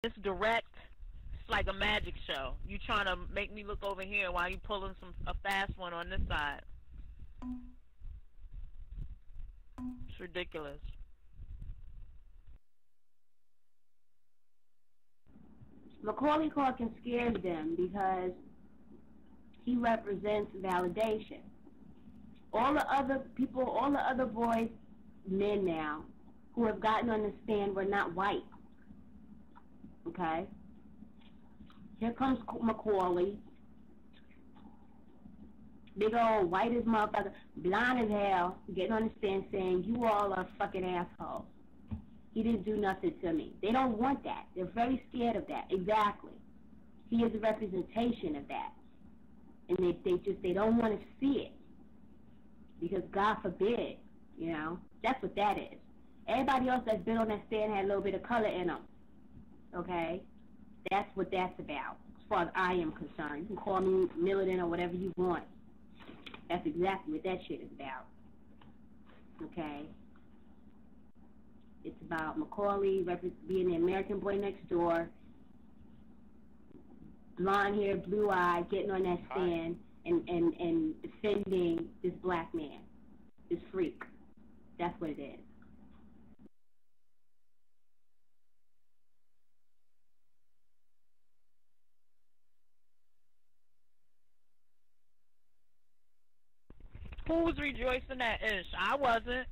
it's direct. It's like a magic show. You trying to make me look over here while you pulling a fast one on this side. It's ridiculous. Macaulay Culkin scares them because he represents validation. All the other people, all the other boys, men now, who have gotten on the stand were not white. Okay? Here comes Macaulay, big old white as motherfucker, blonde as hell, getting on the stand saying, you all are fucking assholes. He didn't do nothing to me. They don't want that. They're very scared of that. Exactly. He is a representation of that. And they don't want to see it. Because God forbid, you know, that's what that is. Everybody else that's been on that stand had a little bit of color in them. Okay? That's what that's about, as far as I am concerned. You can call me militant or whatever you want. That's exactly what that shit is about. Okay? It's about Macaulay being the American boy next door, blonde hair, blue eye, getting on that stand and defending this black man, this freak. That's what it is. Who was rejoicing at Ish? I wasn't.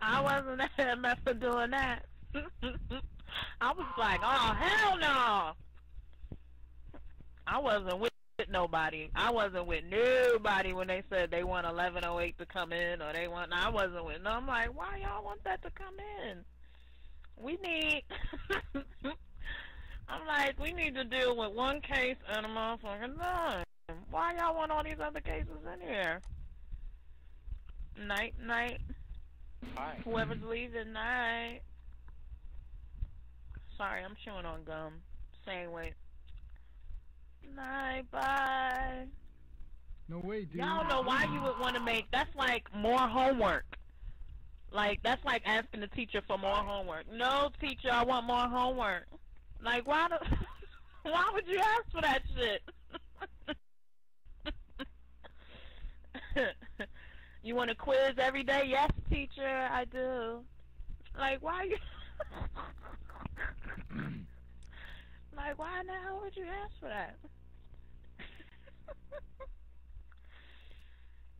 I wasn't at MF for doing that. I was like, oh, hell no. I wasn't with nobody. I wasn't with nobody when they said they want 1108 to come in or they want, I wasn't with, no, I'm like, why y'all want that to come in? We need, I'm like, we need to deal with one case and a motherfucking none. Why y'all want all these other cases in here? Night, night. Hi. Whoever's leaving, night. Sorry, I'm chewing on gum. Same way. Night, bye. No way, dude. Y'all know why you would want to make, that's like more homework. Like, that's like asking the teacher for more homework. No, teacher, I want more homework. Like, why would you ask for that shit? You want a quiz every day? Yes, teacher, I do. Like, why you... Like, why in the hell would you ask for that?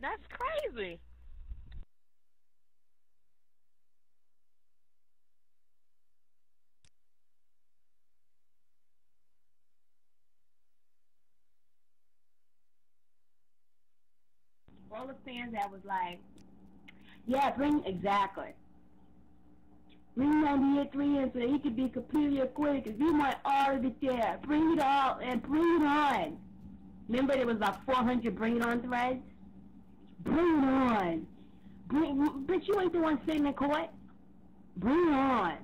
That's crazy. All the fans that was like, yeah, exactly. Bring 98.3 in so that he could be completely acquitted because we want all of it there. Bring it all and bring it on. Remember there was about 400 bring it on threads? Bring it on. But you ain't the one sitting in court. Bring it on.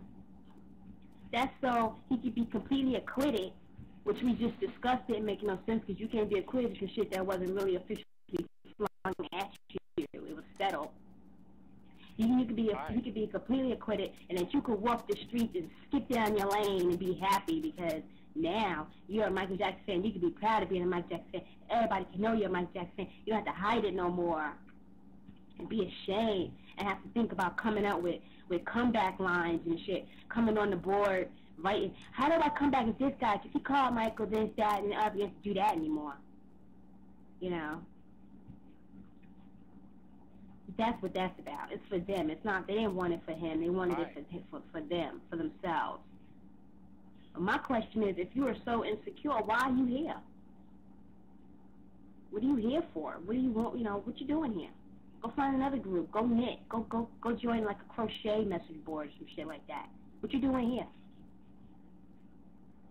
That's so he could be completely acquitted, which we just discussed. It making no sense because you can't be acquitted for shit that wasn't really officially flung at you. It was settled. He could be completely acquitted, and that you could walk the streets and skip down your lane and be happy because now you're a Michael Jackson fan. You can be proud of being a Michael Jackson fan. Everybody can know you're a Michael Jackson fan. You don't have to hide it no more and be ashamed and have to think about coming out with comeback lines and shit, coming on the board, writing, how do I come back as this guy? Because he called Michael this, that, and the other. You have to do that anymore. You know? That's what that's about. It's for them. It's not, they didn't want it for him. They wanted it for them, for themselves. But my question is, if you are so insecure, why are you here? What are you here for? What do you want, you know, what you doing here? Go find another group. Go knit. Go join like a crochet message board or some shit like that. What you doing here?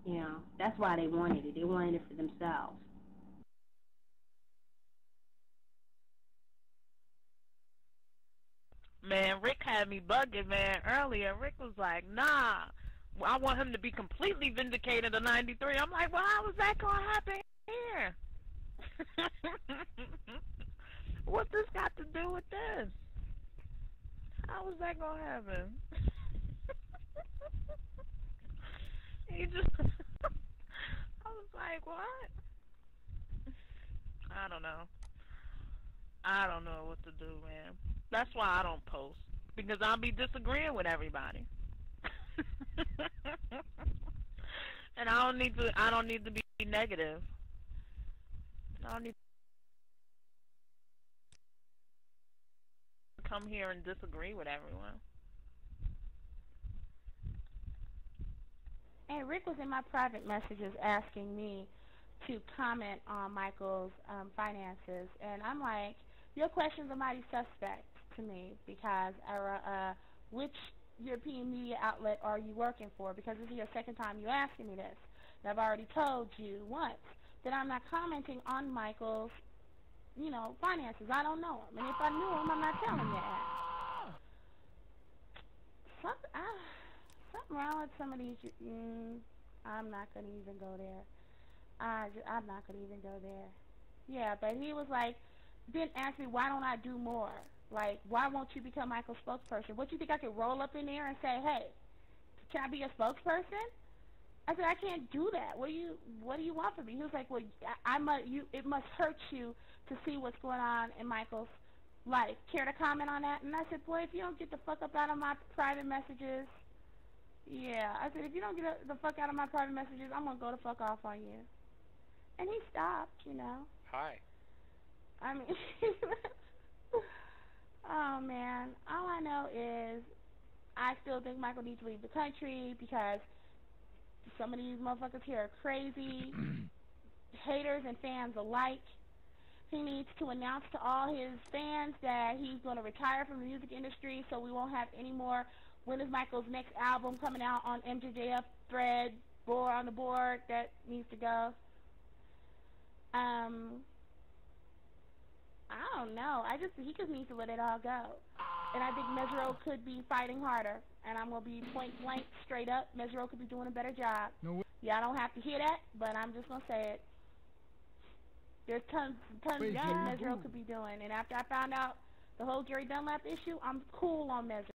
You know, that's why they wanted it. They wanted it for themselves. Man, Rick had me bugging, man, earlier. Rick was like, nah, I want him to be completely vindicated of 93. I'm like, well, how is that going to happen here? What's this got to do with this? How is that going to happen? He just, I was like, what? I don't know. I don't know what to do, man. That's why I don't post because I'll be disagreeing with everybody. And I don't need to. I don't need to be negative. I don't need to come here and disagree with everyone. And Rick was in my private messages asking me to comment on Michael's finances, and I'm like, your questions are mighty suspect to me because which European media outlet are you working for? Because this is your second time you asking me this. And I've already told you once that I'm not commenting on Michael's, finances. I don't know him, and if I knew him, I'm not telling you that. Something wrong with some of these. I'm not gonna even go there. I'm not gonna even go there. Yeah, but he was like, then asked me why don't I do more? Like, why won't you become Michael's spokesperson? What, you think I could roll up in there and say, hey, can I be a spokesperson? I said, I can't do that. What do you want from me? He was like, well, it must hurt you to see what's going on in Michael's life. Care to comment on that? And I said, boy, if you don't get the fuck up out of my private messages, yeah. I said, if you don't get the fuck out of my private messages, I'm going to go the fuck off on you. And he stopped. Hi. I mean, oh, man. All I know is I still think Michael needs to leave the country because some of these motherfuckers here are crazy, haters and fans alike. He needs to announce to all his fans that he's going to retire from the music industry so we won't have any more when is Michael's next album coming out on MJJF thread, board on the board. That needs to go. I don't know. He just needs to let it all go. And I think Mesro could be fighting harder. And I'm going to be point blank, straight up. Mesro could be doing a better job. No way. Y'all don't have to hear that, but I'm just going to say it. There's tons of things Mesro could be doing. And after I found out the whole Gary Dunlap issue, I'm cool on Mesro.